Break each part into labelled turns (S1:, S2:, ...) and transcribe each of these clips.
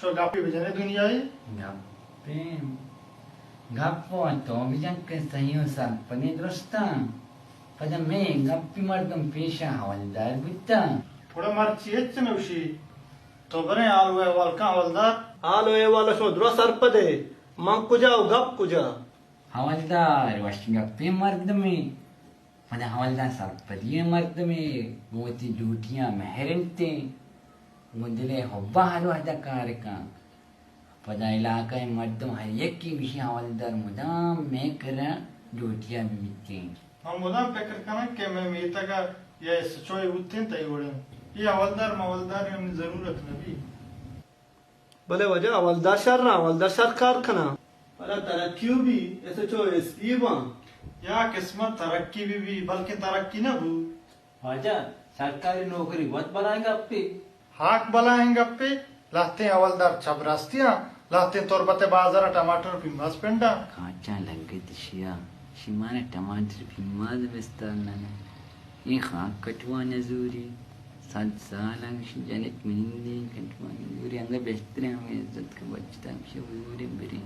S1: şu gapi bejane dünyayı
S2: Gapim. Gapo to bijan ke sahiyo san pani drosta. Pada me gapi mardum pesha hawaldar bitta.
S1: थोड़ा marci hiç nokşe तो बने आलू है वाल का हवलदार
S3: आलो ये वाला शो द्रो सरपदे मां कुजा गप कुजा
S2: Hawaldar washi gapi mardumi. Pada hawaldar sarpadiye mardumi. Goti dutiya meherente. Mudile hobba halu hada karika. Pada इलाका मर्दम हर एक की विषय हवलदार मुदाम मैं करा ड्यूटियां भी मिलती
S1: हम मुदाम फिक्र करना कि मैं मीता का ये सचोई उठते हैं तय वड़े ये हवलदार हमने जरूरत नहीं
S3: भले वजह हवलदार शर कारखाना अरे तरक्की भी ऐसे चो एसपी बन
S1: या किस्मत तरक्की भी बल्कि तरक्की न हो
S4: वजह सरकारी नौकरी बहुत बनाएगा अपनी
S1: हाक बलाएंगे पे लाते हैं हवलदार चपरास्तियां लाते तोरबते बाजार टमाटर पिंबास पेंडा
S2: काचा लगे दिशिया शिमाने टमाटर पिंबाज बेस्ताना ये खाक कटवा नजूरी साल साल जनेत मिनिंदी कटवा नजूरी अंगे बेस्तरे हमें इज्जत का बचता है शूरी बरी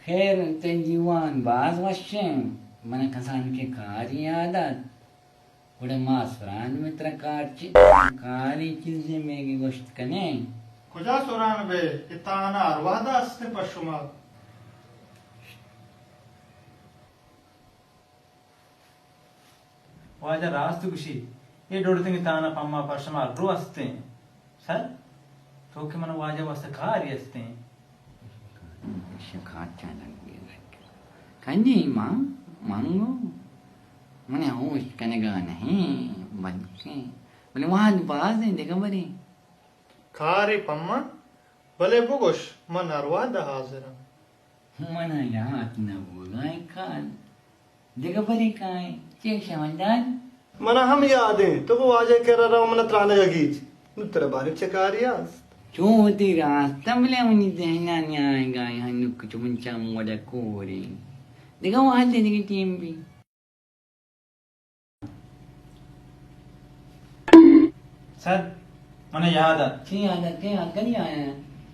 S2: खैर तेजीवान बाज वशें मन कसान के कार्य आदत उड़े मासरान मित्र कार्ची काली चीजें में की गोश्त कने
S1: खुजा सोरान बे इताना अरवादा अस्ते पशुमा
S4: वजह रास्तु कुशी ये डोड़ते की ताना पम्मा परशमा रो हंसते हैं सर तो कि मन वजह वैसे कार्य हंसते हैं
S2: शकाचा लगे कंजी मांगो मैंने होश कनेगा नहीं बल्कि बोले वहाँ बाज है देखा बड़ी
S1: खारी पम्मा भले बुगोश मन अरवादा हाजिर
S2: मना याद न बोला काल देखा बड़ी काई चेक समझदार
S3: मना हम याद हैं तो वो वाजे कह रहा हूं मन त्राने गीज नुतर बारे चकारियास
S2: चोती रास्ता बोले मुनी देना नहीं आएगा यहाँ नुक चुमचा मोड़ा कोरी देखा वहाँ देने की टीम भी
S4: सर मने याद आ
S2: ची आदत के आकर आया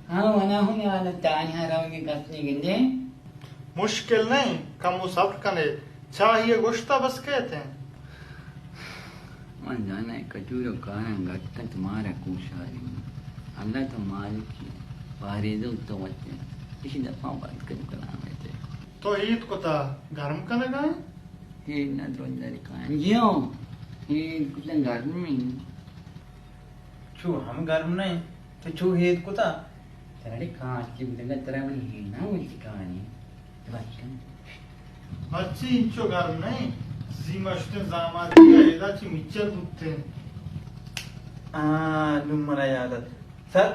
S2: हाँ वना हूँ आदत तानी हराओगे कसने के लिए
S1: मुश्किल नहीं कम वो सब्र कने चाहिए गोश्ता बस कहते हैं
S2: मन जाना है कचूरो कारण घटका तुम्हारा कुशारी अल्लाह तो मालिक की बाहरी दो तो बच्चे इसी दफा बात कर कलाम है
S1: तो ईद को ता गर्म कने गए
S2: ये न द्रोंजर का जियो ये कुछ गर्म में
S4: छू हम गर्म नहीं तो छू हेत को था
S2: तेरे कांच की बिदंगा तेरा मन ही ना वो कहानी बस
S1: अच्छी इंचो गर्म नहीं सीमा शुते जामा दिया एदा ची मिचर बुत्ते
S4: नुम मना याद आ सर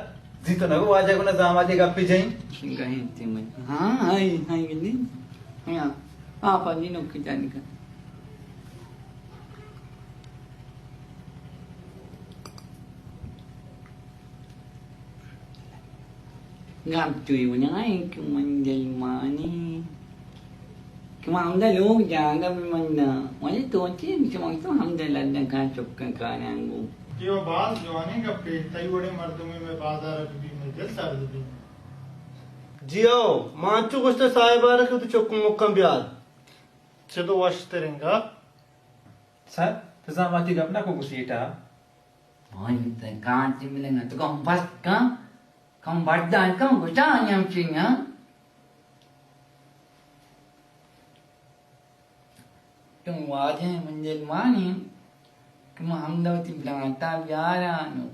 S4: जी तो नगो वजह को ना जामादी गप्पी जाई
S2: कहीं ते मन हाँ हाय हाय गिनी हाँ आप अभी नो की जाने का ngam tùy vào những ai cái mình gì mà ni cái mà khôngได้รู้อย่างก็มันวันนี้ตัวที่cái màต้องทำได้แล้วการจบการงานกู
S1: कि वो बात जवानी का पे तई बड़े मर्दमे में बाजार भी में दिल सार भी
S3: जियो मांचू कुछ तो साहिबार के तो चुक्कू मुक्कम ब्याद
S1: चलो वश तेरेंगा
S4: सर तो जामादी गपना को कुसीटा
S2: Ôi, tại ca chứ mới là tôi còn bắt cá còn bắt đại con của cha nhầm chuyện hả trong quá chứ mình nhìn quá nè cái mà हम đâu tìm là ta giá ra nữa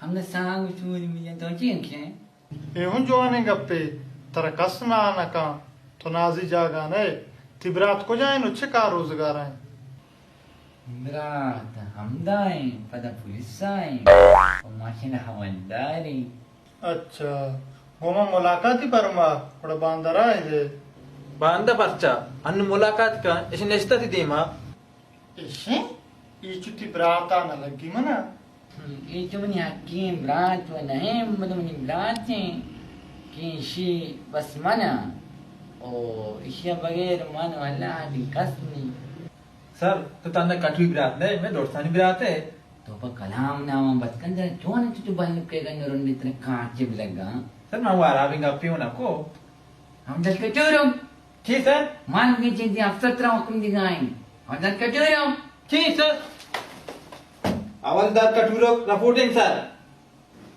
S2: हम đã sang cái chui mình nhận tôi chuyện kia
S1: ये हुन जवानी का पे तेरा कसना ना का तो नाजी जागा ने तिबरात को जाए नो छका रोजगार है
S2: Berat, hamdai pada pulisai, pemasin hawaldari.
S1: अच्छा होमा मुलाकात ही परमा बड़ा बांदरा है जे
S4: बांदा परचा अन्न मुलाकात का इसे नेस्ता थी दीमा
S1: इसे ये चुती ब्राता न लगी मना
S2: Itu ni hakim berat tu nahem belum ni berat ni. Kisi bas mana? Oh, isya bagir mana wala di kasni.
S4: Sir तो तांदा कठवी बिरात ने मैं दोस्तानी बिरात है
S2: तो पर कलाम नाम बतकन जरा चोन चुचु बन के गन रोंडी तने काचे बिलगा
S4: सर मैं वारा भी गप्पी हूं ना को
S2: हम दल के चोरो
S4: जी सर
S2: मान के चीज अफसर तरह हुक्म दिगाई हम दल के चोरो
S4: जी सर हवलदार कटूरो रिपोर्टिंग सर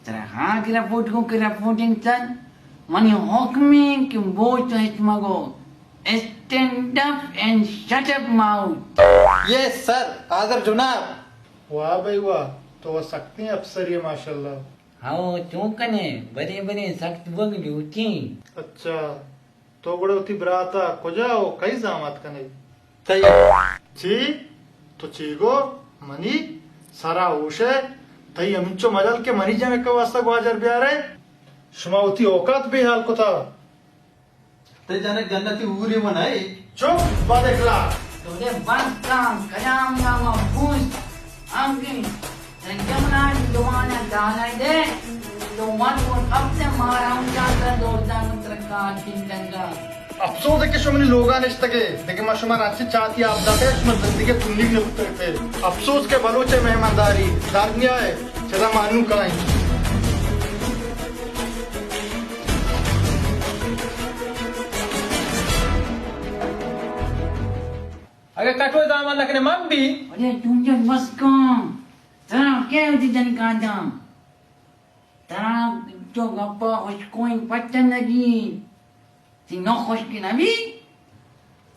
S2: जरा हाँ की रिपोर्ट को की रिपोर्टिंग चल मनी हुक्मे कि वो तो इतमगो stand up and shut up mouth
S4: yes sir आदर जनाब
S1: वाह भाई वाह, तो वह सकती हैं अफसर ये माशाल्लाह।
S2: हाँ चौकने बड़े बड़े सख्त वग ड्यूटी
S1: अच्छा तो बड़े उती बराता को जाओ कई जामत कने
S4: सही
S1: ची तो चीगो मनी सारा होशे तई अमिंचो मजल के मनी जाने का वास्ता ग्वाजर बियारे शुमा उती औकात भी हाल को था
S4: ते जाने जन्नती ऊरी मनाई
S1: चुप बात एकला
S2: तो दे बंद काम कलाम नामा फूस आंगी जमुना जवाना डाला दे तो मन को अब से मारा हूँ जाकर दौड़ता मुत्र का चिंतनगा
S1: अफसोस है कि शुमनी लोगा निश्तगे लेकिन मैं शुमार अच्छी चाहती आप जाते शुमार जिंदगी तुन्नी ने उतर पे अफसोस के बलोचे मेहमानदारी दारनिया है चला मानू कराई
S4: अगर कठोर दामन लगने मम भी
S2: अरे तुम जब बस कौन तेरा क्या होती जन कांदा तेरा जो गप्पा उस कोई पत्तन लगी ती नो खुश की नबी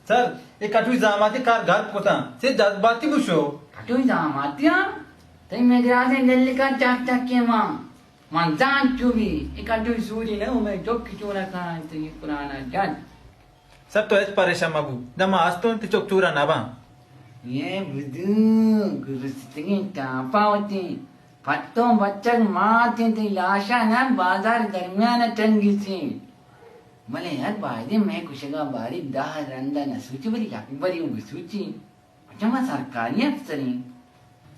S4: सर ये कठोर दामाती कार घर पोता से जज्बाती बुशो
S2: कटोई दामातिया तई मेरे आदे दिल्ली का चाक चाक के मां मंजान चुबी एक कटोई सूरी ना मैं जो किचोरा का तो ये पुराना जन
S4: सर तो ऐस परेशान मबू दमा आज तो ते चोक चूरा ना बा
S2: ये बुदू गुरुस्तिंग टापावती फट्टो बच्चक माते ते लाशा ना बाजार दरमियान टंगी सी मले यार बाजे मैं कुशगा बारी दाह रंदा न सूची बरी लापी बरी उग सूची जमा सरकारी अफसरी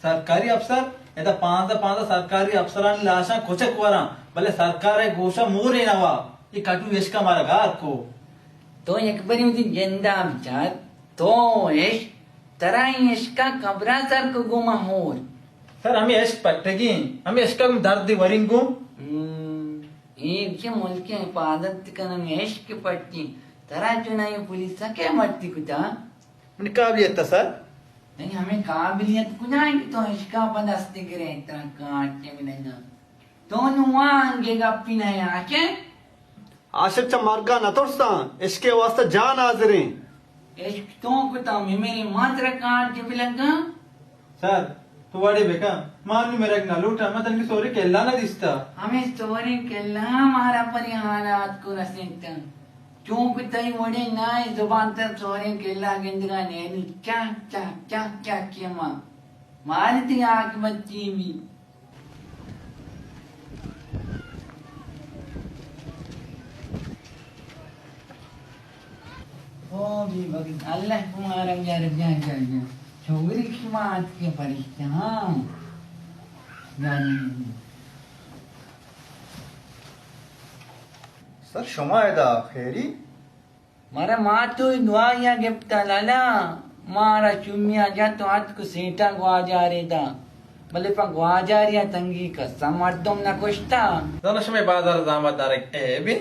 S4: सरकारी अफसर एदा पांच सरकारी अफसरान लाशा कोचक वरा भले सरकार है गोशा मोरे नवा ये कटू यश का मारा गार को
S2: तो एक बरी मुझे जिंदा विचार तो यश तराई यश का कब्रा सर को गुमा होर
S4: सर हमें यश पट्टेगी हमें यश का दर्द वरिंगो
S2: एक के मुल्क की हिफाजत करने यश की पट्टी तरा चुनाई पुलिस का क्या मरती कुता
S4: मैंने काबिलियत था सर
S2: नहीं हमें काबिलियत कुनाएंगे तो यश का पदस्ती करे इतना काटने मिलेगा तो नुआंगे गप्पी नहीं आके
S3: आशिक मार्गा न तोड़ता इसके वास्ते जान हाजिर
S2: यश तो कुता मेरी मात्र काट के मिलेगा
S4: सर तू वाड़े बेका मान मेरा एक नलूटा मैं तनकी सोरे केला ना दिसता
S2: हमें सोरे केला हमारा परिहानात को रसेंता चौक तई वड़े नाय जुबान तर सोरे केला गेंदगा ने क्या क्या क्या क्या किया मां मारती आंख बच्ची भी ओ भी भगत अल्लाह तुम्हारा यार जा छोरी की बात के परेशान
S5: सर शमा एदा खैरी
S2: मारा माँ तो दुआ या गिफ्ट लाला मारा चुमिया जा तो आज को सीटा गुआ जा रही था भले पा गुआ जा रही तंगी का समर्थम ना कुछ था
S4: दोनों समय बाजार दामदार ए बे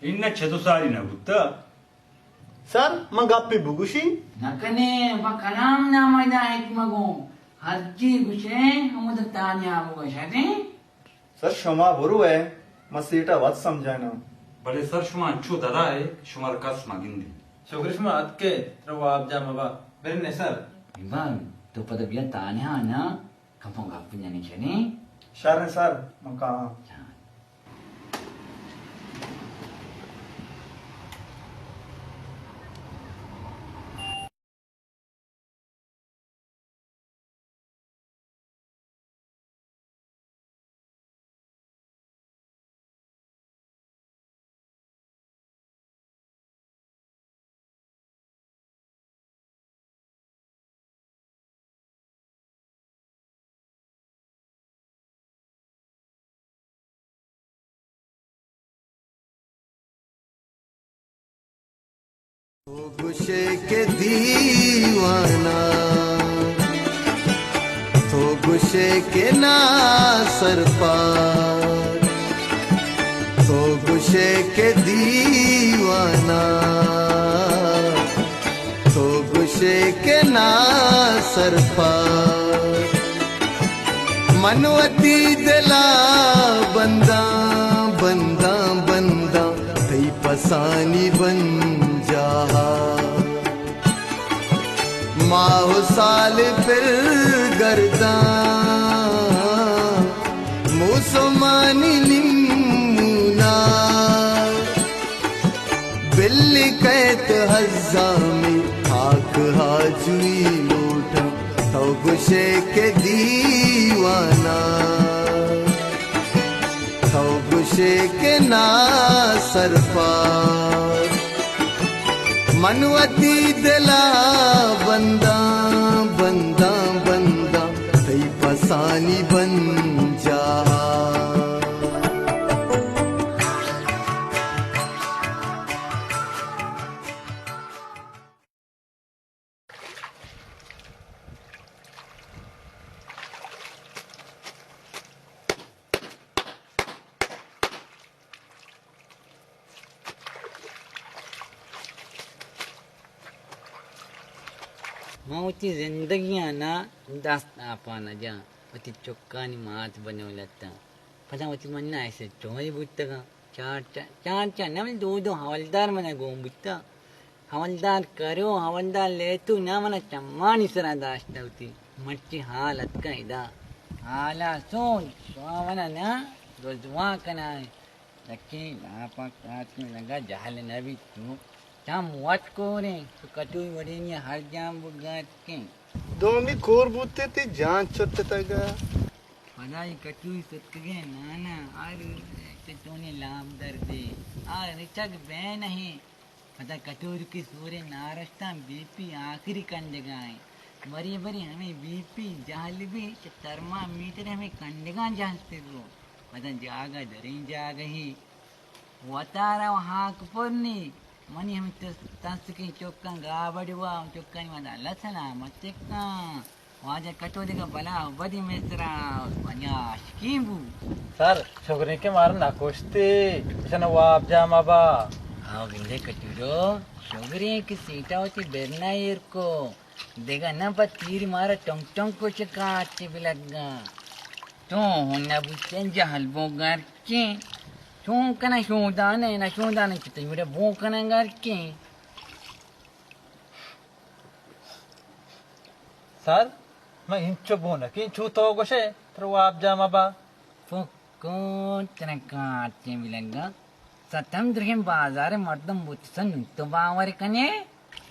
S5: इन्न छतुसारी न गुत्ता
S3: सर मैं गप्पी बुगुशी
S2: नकने बकलाम ना मैदा एक मगो हर चीज गुछे हम तो तान्या मगो शने
S5: सर शमा बरु है मसीटा वत समझाना
S6: बड़े सर शुमा अच्छो दादा है शुमार कस मागिंदी
S4: शोकरिश में आत के रवा आप जा मबा मेरे ने सर
S2: इबान तो पद बिया तान्या ना कंपो गप्पी जाने शने
S5: शार सर मका
S7: गुशे के दीवाना तो गुश गुशे के ना सर पार, तो गुशे के दीवाना, तो गुशे के ना सर पार। मनवती दिला बंदा बंदा बंदा कई पसानी बन जा, माहो साल फिर गर्दा मुसमानी निमुना, बिल्ली कहत हजामी आँख हाजुई लूटा, तो गुशे के दीवाना, तो गुशे के ना सर पार। मनवती दिला बंदा बंदा बंदा कई पसानी बन जा।
S2: मोती जिंदगियां ना दस्त आपाना जा वती चुक्कानी मात बनवलता पता वती मन्ना ऐसे चोरी बुत्ता का चार ना मैं दो हवलदार मना गोम बुत्ता हवलदार करो हवलदार ले तू ना मना चम्मानी सरा दाश्ता होती मच्ची हालत का इदा हाला सोन स्वावना ना रोजवा कना लकी लापा काट में लगा जहल नबी तू चाम वाट को रे तो कटुई वड़ेनिया हर जाम बुगात के
S3: दोमी कोर बुत्ते ते जान छोटे तगा
S2: पदाई कटुई सतगे नाना आर ते तोने लाम दर्दे आर रिचक बे नहीं पता कटोर की सूरे नारस्ता बीपी आखिरी कंडगाए बरी बरी हमें बीपी जालबी थर्मामीटर हमें कंडगा जानते को पता जागा दरी जागा ही वतारा हाक पुरनी मनी हम तस की चौका गाबड़वा चौका वादा लसना मत्तेका वाजा कटोरी का बला बदी मेसरा वन्या स्कीबू
S4: सर छोकरे के मार ना कोश्ते सन वाप जा माबा
S2: हाँ बिंदे कटूरो छोकरे की सीटा होती बेरना यर को देगा ना पर तीर मारा टंग टंग को चकाते भी लगा तो होना बुझते जहल बोगार के शो कना शोदान है ना शोदान कितने मेरे वो कना गार के
S4: सर मैं इंचो बोना कि इंचो तो गोशे तर वाप जा माबा
S2: फुक्को तेरे काटे भी लगा सतम द्रहिम बाजार मर्दम बुत्सन तो बावर कने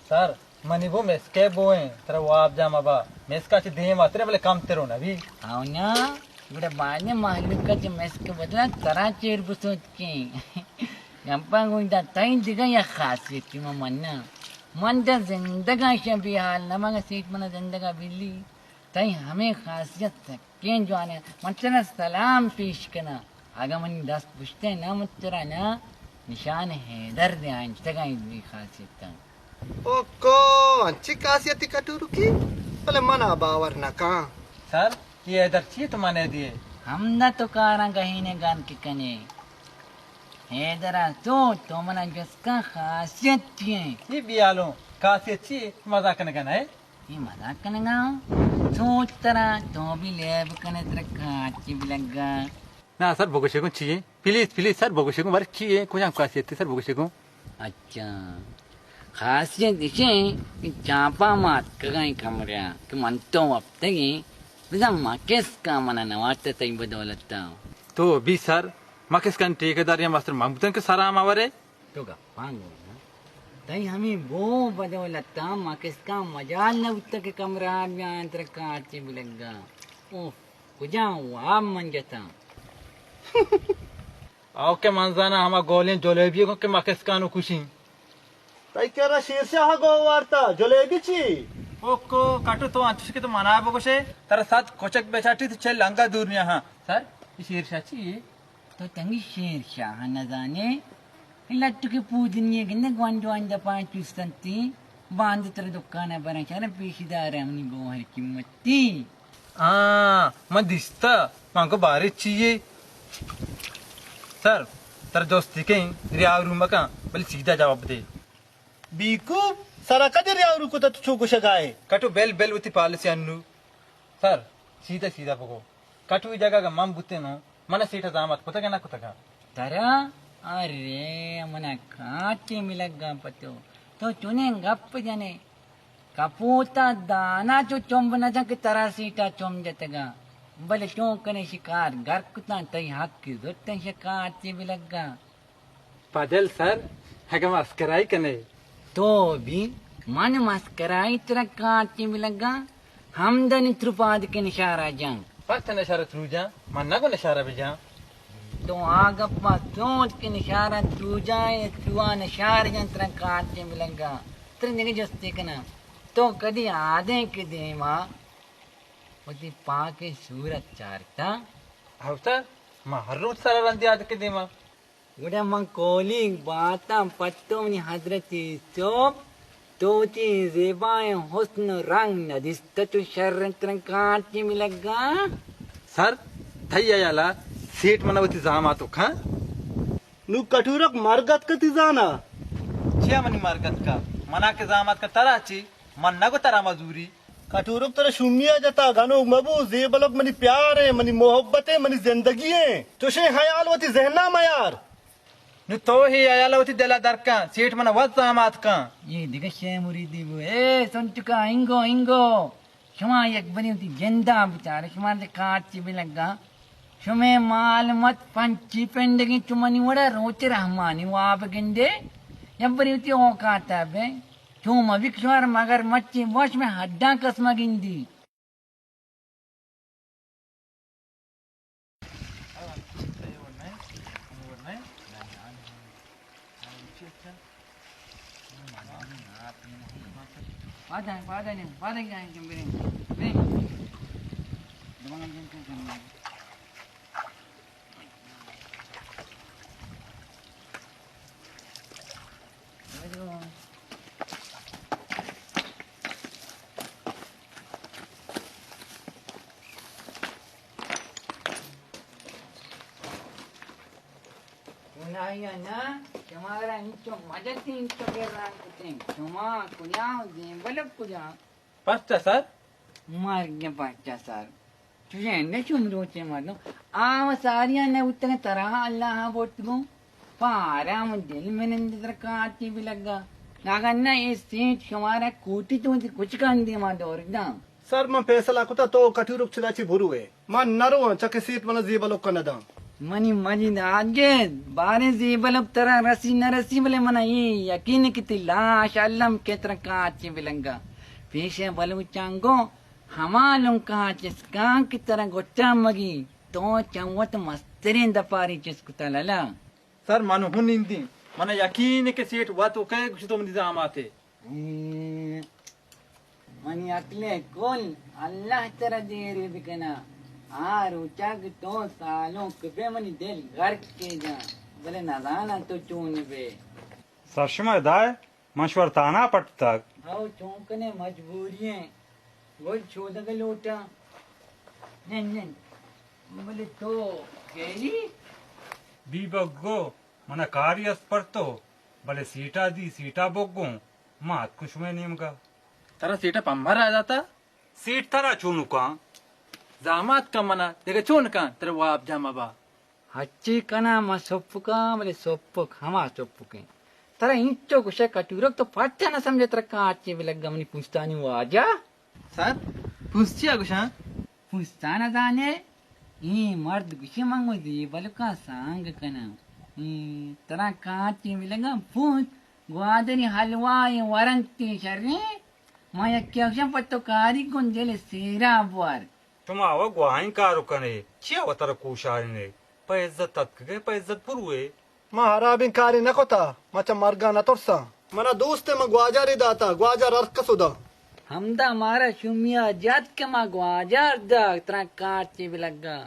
S4: सर मनी वो मेस्के बोए तर वाप जा माबा मेस्का ची देह मात्रे बले काम तेरो ना भी
S2: आओ ना इबड़े बाने मालूम का जो मेस्के बदला तरा चेर बुसोत के गंपा गुंडा ताई दिगा या खासियत की मन्ना मन दा जिंदगा शबी हाल नमंग सीट मना जिंदगा बिल्ली ताई हमें खासियत कें जो आने मतलब सलाम पेश करना आगे मनी 10 पुश्ते ना मुत्तरा ना निशान है दर्द आइन तगा इतनी खासियत
S3: ओ को अच्छी खासियत कटोरू की भले मना बावर ना का
S4: सर ये इधर चाहिए तो माने दिए
S2: हम न तो कारा कहीं ने गान के कने है दरा तो मना जिसका खासियत है
S4: ये भी आलो कासी अच्छी मजाक करने का ना है
S2: ये मजाक करने का सोच तरा तो भी लेब कने तेरा काची भी लगा
S4: ना सर भोगोशे को चाहिए प्लीज सर भोगोशे को बार चाहिए कुछ आप कासी अच्छी सर भोगोशे को
S2: अच्छा खासियत इसे कि चापा मात कगाई कमरिया कि मन तो अब तक बिना माकेस का मना नवाते तई बदौलता
S4: तो भी सर माकिस का ठेकेदार या मास्टर मांगते के सारा हम आवारे
S2: तो का पांगो ना तई हमें वो बदौलता माकेस का मजाल न उत्तर के कमरा में अंतर काची भी लगा ओ कुजा आप मन जता
S4: आओ के मंजाना हमा गोलें जलेबी को के माकिस का नो खुशी
S3: ताई केरा शीर्षा गो वार्ता जलेबी ची
S4: ओको काटो तो अंतुष के तो मना बगोशे तारा साथ कोचक बेचाटी तो चल लंगा दूर ने हां सर ये शीर्षा चाहिए
S2: तो तंगी शेर शाह न जाने लट्टू के पूजनीय गिन्ने ग्वांडो अंजा पांच पिस्तंती बांध तेरे दुकान बना चारे पेशीदार हमनी बोहर कीमती
S4: मैं दिसता मांको बारिश चाहिए सर तर दोस्ती कहीं रिया रूम का बल सीधा जवाब दे
S3: बीकू सरा कदर यावरू को तू कुछ गाए
S4: कटु बेल बेल उती पालिसी अन्नु सर सीधा सीधा बगो कटु जगह का मम बुते नो मन सीटा दामत कुतगा ना कुतगा
S2: तरा अरे मना काटे मिलगा पतो तो चुने गप जाने कपूता दाना जो चोंब न जा के तरा सीटा चोंब जतगा भले क्यों कने शिकार घर कुता तई हक की जोते शिकार चे मिलगा
S4: पादल सर है मस्कराई कने
S2: तो भी मन मस्कराई तरह काटे मिलगा हमदन त्रुपाद के निशारा जाऊं
S4: फर्स्ट नशारा थ्रू जा मन्ना को नशारा भी जा
S2: तो आगप्पा सोच के निशारा तू जाए तुआ निशार यंत्र काटे मिलगा तेरे निगे जस्ते कना तो कदी आधे के दे माँ उती पाके सूरत चारता
S4: हाउ सर मैं हर रोज सारा रंदी आद के देमा
S2: उड़ा माँ कोली बाता पत्तों नि हजरती सोप तोती ज़ेबाएं हुस्न रंग नदिस्त तो शर्रंत्र काटे मिलगा
S4: सर थैया याला सेठ मनावती जामा तो खा
S3: नु कठूरक मार्गत कती जाना
S4: छिया मनी मार्गत का मना के जामात का तराची मन्ना को तरा मजूरी
S3: कठूरक तरह शुमिया जता गानो मबू जेबलक मनी प्यार है मनी मोहब्बत है मनी जिंदगी है तुशे ख्याल वती जहना मयार
S4: नु तो ही आयाला वती देला दर का सेठ मना वत जामात का
S2: ये दिगशे मुरीदी वो ए संतुका इंगो इंगो शुमा एक बनी होती जिंदा बेचारे शुमा से काट भी लगा शुमे माल मत पंची पेंडगी चुमनी वड़ा रोचे रहमानी वो आप गिंदे जब बनी होती ओ काटा बे चुम विक्ष्वार मगर मच्छी वश में Hooda कसमा गिंदी Pada ni yang kembali. Ni. Demang yang kembali. Aduh. Unaya na, kemara inco majati inco geran kuting. Cuma kuliah balap kuliah.
S4: Pasta sir
S2: मार गया पाचा सर तुझे ने चुम रोचे मारो आव सारिया ने उतने तरह अल्लाह बोट दो पारा हम दिल में नंदर काटी भी लगा नागन्ना ये सीट हमारा कोटी तो कुछ कान दे मार दो एकदम
S3: सर मैं फैसला कुता तो कठूरक चिलाची भुरु है मैं नरो चके सीट मन जेबलक कनदा
S2: मनी मजिद आगे बारे से बलब तरह रसी न रसी बले मना ये यकीन किती लाश अल्लम के तरह काटी भी लगा पेशे बलु चांगो हमालुम कहा चिस्का की तरह गोटा मगी तो चंवत मस्तरीन दपारी चिस्कुता लला
S4: सर मानो हुन इंदी मना यकीन के सेठ वा तो कहे कुछ तो मनी जाम आते
S2: मनी अकले कुल अल्लाह तरह देरे बिकना आरो चाग तो सालों कबे मनी दिल घर के जा बले नादाना तो चून बे
S6: सरशमा दाय मशवर ताना पट तक
S2: आओ चौंकने मजबूरियां वो छोड़ के लोटा नहीं बोले तो गेली
S6: बीबग्गो मन कार्य स्पर्तो भले सीटा दी सीटा बोगो मात कुछ में नीमगा
S4: तरह सेठा पंभर आ जाता
S6: सीट तरा चुनु का
S4: जामात का मना देखा चोन का तेरे वो आप जामा बा
S2: हच्ची कना मा सोप्पुका बोले सोप्पुक हमा सोप्पुके तरा इंचो कुशे कटूरक तो पाठ्या न समझे तरा काचे भी लग गमनी पूछता नहीं वो आजा
S4: सर पूछचिया कुछ हाँ
S2: पूछता न जाने ये मर्द कुशे मांगो दी बलका सांग कना तरा काचे भी लगा पूछ ग्वादरी हलवा ये वरंती शर्रे माया क्या पत्तो कारी गुंजेले सेरा बुआर
S6: तुम आवा गुआई कारो कने चिया वतर कुशारने पे इज्जत तक के पे इज्जत पुरुए
S3: महारा बिन कारी न कोता मचा मरगा न तोरसा मना दोस्त म ग्वाजार दाता ग्वाजार अर्क सुदा
S2: हमदा मारा शुमिया जात के मा ग्वाजार दा तरा काचे भी लगा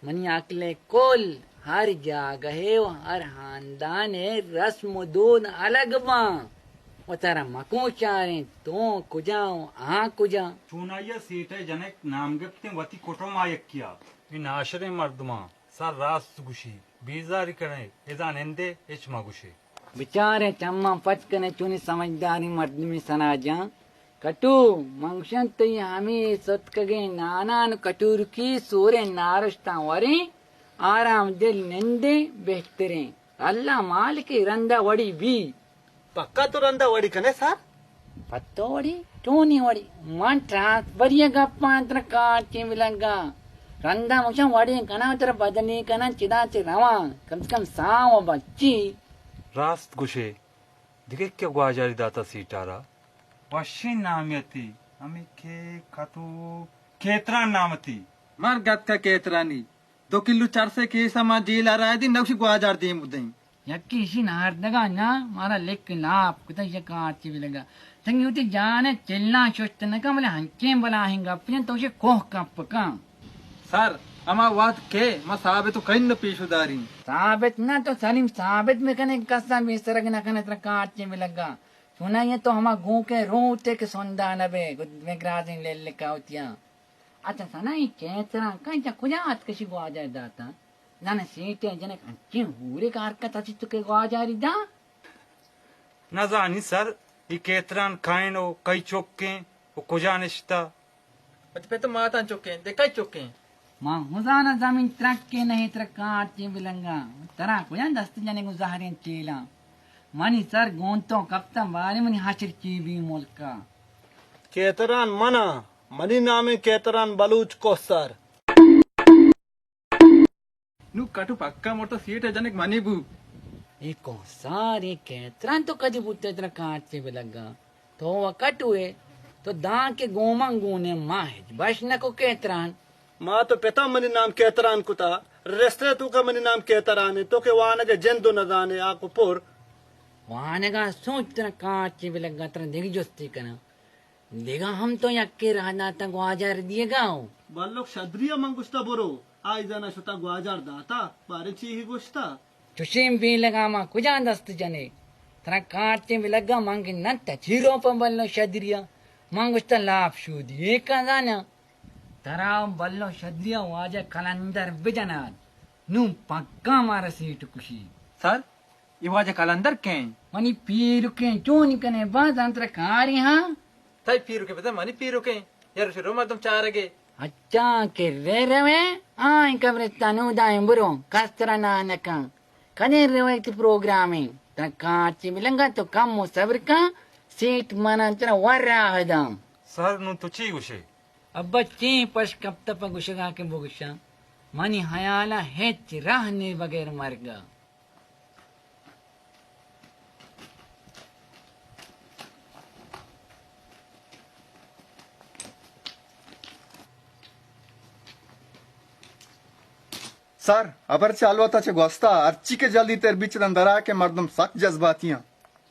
S2: मनी अकले कोल हर जगह हर खानदान है रस्म दून अलग बा वो तारा मको चारे तो कुजाओ आ कुजा
S6: चूनाया सीटे जने नाम गप्ते वती कोटो मायक किया इन आशरे मर्दमा सर रास्त गुशी बीजारी करे इदा नंदे एच मगुशी
S2: बेचारे चम्मा पचकने चुनी समझदारी मर्द में सनाजा कटु मंगशन तो हमें सत्कगे नानान कटूर की सूर्य नारस्ता वरे आराम दिल निंदे बेहतरे अल्लाह माल की रंदा वड़ी भी
S3: पक्का तो रंदा वड़ी कने सर
S2: पत्तो वड़ी टोनी वड़ी मन ट्रांसफर ये गप्पांतर काटी मिलंगा रंदा मंगशन वड़ी कना उतर बदनी कना चिदा चिरावा कम से कम साव बच्ची
S6: रास्त गुशे दिखे क्या ग्वाजारी दाता सीटारा वशी नामियती हमें के खातू केतरा नामती
S4: मार गत का केतरानी 2 किलो 4 से के समा जेल आ रहा है दिन नौशी ग्वाजार दे मुदई
S2: यक्की इसी नार दगा ना मारा लेक लाप कुता ये काची भी लगा तंगी उती जाने चिल्ला शुष्ट न का मले हंके बला हिंगा अपने तो से कोह कप का
S4: सर अमा वात के मा साबे तो कहीं न पेशुदारी
S2: साबित ना तो सलीम साबित में कने कसा में सरग न कने तर काची में लगा सुना ये तो हमा गो के रोते के सोंदा नबे गुद में ग्राजिंग ले ले का उतिया अच्छा सना ये केतरा का कुजा हाथ कशी गो आ जाए दाता जाने सीटे जने अच्छी हुरे कार का तची तो के गो आ जारी दा
S6: न जानी सर ये केतरान खाइनो कई चौके वो कुजा निश्ता
S4: पे तो माता चुके देखा चुके
S2: मां हुजाना जमीन ट्रक के नहीं ट्रक काट के बिलंगा तरा कुया दस्त जने गो जहरें चेला मनी सर गोंतो कप्ता बारे मनी हाशिर की भी मुल्का
S3: केतरान मना मनी नामे केतरान बलूच को सर
S4: नु कटु पक्का मोटो सीट है जने मनी बू
S2: एको सारे केतरान तो कदी बुते ट्रक काट के बिलंगा तो वकट हुए तो दा के गोमंगूने माहिज बश न को केतरान
S3: माँ तो पिता मनी नाम केतरान कुता रेस्ते तू का मनी नाम केतरान है तो के वाने के जंदो न जाने आको पुर
S2: वाने का सोच तरह काट भी लगा तरह देगी जोस्ती करना देगा हम तो यक्के रहना तक ग्वाजार दिएगा
S3: बल्लोक शद्रिया मंगुस्ता बोरो आई जाना शुता ग्वाजार दाता बारे ची ही गुस्ता
S2: चुशीम भी लगा मां कुजा दस्त जने तरह काट भी लगा मांगे न तचीरो पर बल्लो शद्रिया मंगुस्ता लाभ शूदी एक जाना तरह बल्लो शद्रिया वाजा कलंदर बिजना नू पक्का मारा सीट कुशी
S4: सर ये वाजे कलंदर के
S2: मनी पीर के चोनी कने बात अंतर कारी हां
S4: तई पीरु के पता मनी पीरु के यार फिर मर्दम चारगे
S2: अच्छा के रे रवे आई कब्रिस्तान उदाय बुरो कस्तरा नानका कने रेवती प्रोग्रामिंग त काची मिलंगा तो कम मो सब्र का सीट मना तरा वरा हदम
S6: सर नु तो ची गुशे
S2: अब बच्चे पश कब तक गुशगा के बुगशा मनी हयाला हेच रहने बगैर मरगा
S5: सर अबर चालवता चे गोस्ता अर्ची के जल्दी तेर बीच दंदरा के मर्दम सख्त जज्बातियां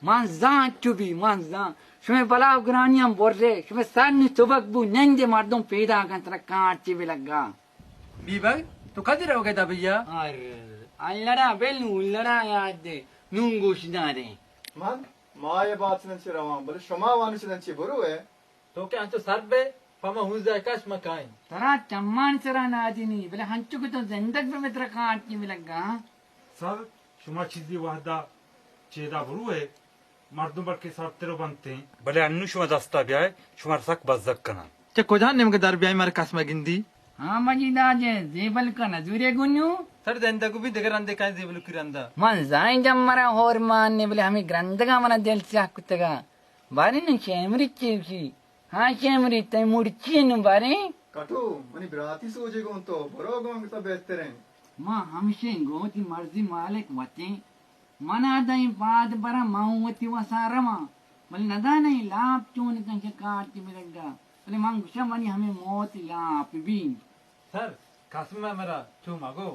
S2: मांजा चुबी मांजा शुमे बलाव ग्रानियम बोर्रे शुमे सानी सुबक बु नंगे मर्दों पैदा कंतरा कांची भी लगा
S4: बीबा तो कदी रहोगे दा भैया
S2: अरे अल्लड़ा बेलू लड़ा याद दे नूंगोश दारे
S5: मन माँ ये बात से नचे रवा बोले शमा वानु से नचे बुरु है
S4: तो क्या अंतो सर बे पमा हुजा कश मकाई
S2: तरा चम्मान सरा नादिनी बोले हंचु को तो जिंदग में मित्र कांची भी लगा
S6: सर शुमा चीजी वाहदा चेदा बरू है मर्दों पर के साथ तेरो बनते हैं भले अन्नु शुमा दस्ता ब्याय शुमार सक बजक कना
S4: चे कोजान नेम के दर ब्याई मार कसमा गिंदी
S2: हाँ मजीदा जे जेबल का नजूरे गुन्यू
S4: सर देंदा को भी देगर अंदे काई जेबल किरंदा
S2: मन जाइन जम्मरा होर मान ने बोले हमें ग्रंथगा मना दिल से कुत्तगा बारी न शेमरी चीसी हाँ शेमरी तय मुड़ची न बारी
S5: कटू मनी बराती सोचे गो तो बरो गो तो बेहतर है
S2: माँ हमसे गोती मर्जी मालिक वते मना दई बाद बरा माऊवती वसारमा बोले नदा नहीं लाभ चून कंचे काट के मिलेगा बोले मांग मनी हमें मौत लाभ भी
S4: सर कसमा मेरा चू मागो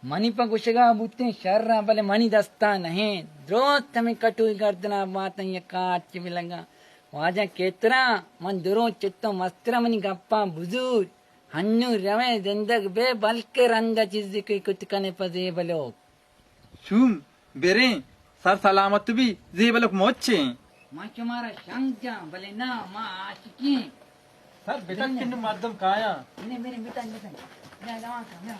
S2: मनी पर गुशगा बुते शर्रा बोले मनी दस्ता नहीं रोज तमें कटू गर्दना बात ये काट के मिलेगा वाजा केतरा मन दुरो चित्तो मस्त्र मनी गप्पा बुजुर्ग हन्नु रवे जिंदग बे बल्कि रंगा चीज की कुछ कने पजे बलो
S4: शुम बेरे सर सलामत भी जेबलक मोचे
S2: मैं तुम्हारा शंका भले ना माँ आशिकी
S4: सर बेटा किन मर्दम काया
S2: ini mere mita ya lawan kamera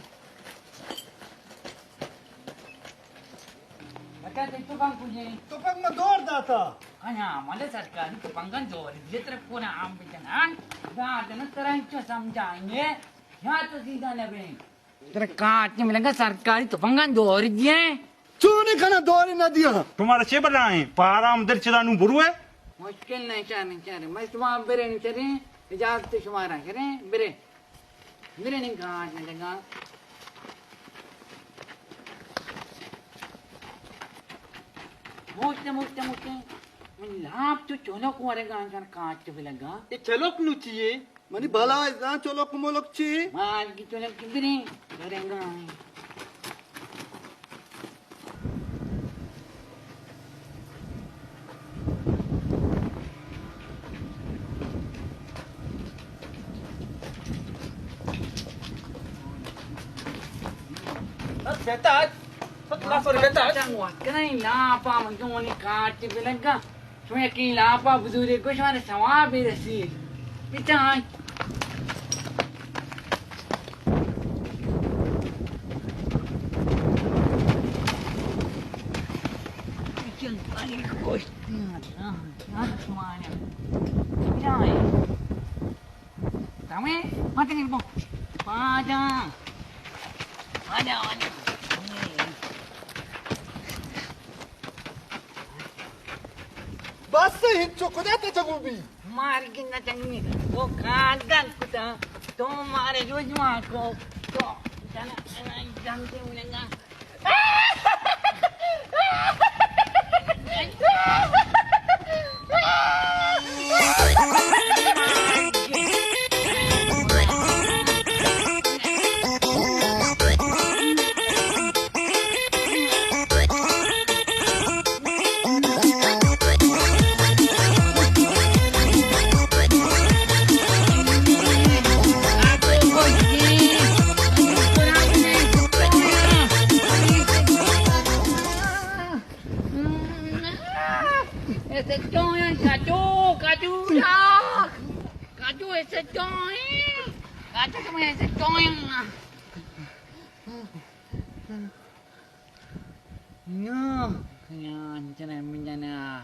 S2: maka itu bang punya
S3: तो पग में दौड़ दाता
S2: hanya malah sarkar itu panggan dor dia terpuna ambil jangan dah dan terang itu समझाएंगे यहाँ तो सीधा लगे तेरे काटने मिलेगा सरकारी तो पंगन दौर दिए
S3: चूनी खाना दौड़ न दिया
S6: तुम्हारा चे बनाए पाराम दर चलानू बुरु है
S2: मुश्किल नहीं चाहे मैं तुम्हारा बेरे नहीं चले इजाजत तुम्हारा करें बेरे मेरे नहीं काटने लगा मोटे मोटे मोटे मैं लाभ तो चलो कुआरेगा अंदर काट भी लगा
S3: ये चलोक नु चाहिए मनी भला है चलोक मोलोक चाहिए
S2: मार की चलो किबरे करेंगा
S4: बेटा सर सॉरी बेटा
S2: Tangwa kena lapa mengkoni kati bilaga. Cuma ki lapa berduri ko cuma sawa berasi. Pitai. Pitai kali kos. Nah, semuanya. Pitai. Kami mati ni bo. Pada. Pada.
S3: बस से हिंचो को जाते जगूबी
S2: मार के न चंगी वो कांदन कुता तो मारे रोज मार को तो जाना जानते मिलेगा Ese join, kaju, ese join, kaju cuma ese join. No, jangan menjana.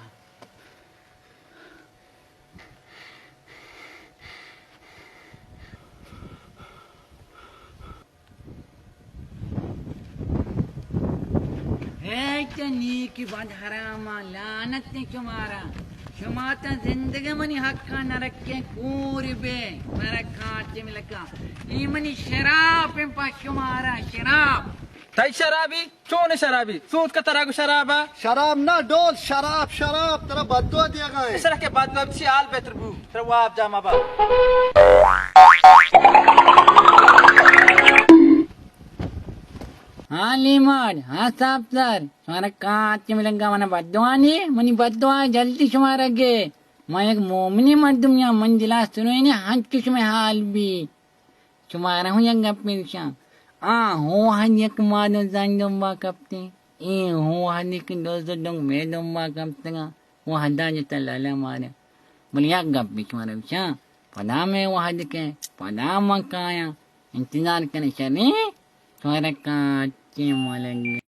S2: नी की बात हरामा लानत ने तुम्हारा क्षमाता जिंदगी मनी हक्का न रखे पूरी बे मेरा काटे में लगा ये मनी शराब पे तुम्हारा शराब
S4: तई शराबी चोने शराबी सूट का तरह को शराबा
S3: शराब ना डोल शराब शराब तेरा बदुआ दिया गया है
S4: इसरा के बाद वक्त से आल बेहतर बू तेरा वो आप जामा बा
S2: हाँ लीमड हाँ साहब सर तुम्हारा कांच में लगा मना बदवा नहीं मनी बदवा जल्दी तुम्हारा गे मैं एक मोमिनी मर्दुम या मंजिला सुनो ने हंस किस में हाल भी तुम्हारा हूँ यंग अपने शाम हो हन एक मानो जान बा कपते ए हो हन एक दोस्त डोंग में बा कपते वो हदा जता लाला मारे बोलिया गप भी तुम्हारा शाम पदा में वो हद के पदा मकाया इंतजार करने चले तुम्हारा कांच के मलंग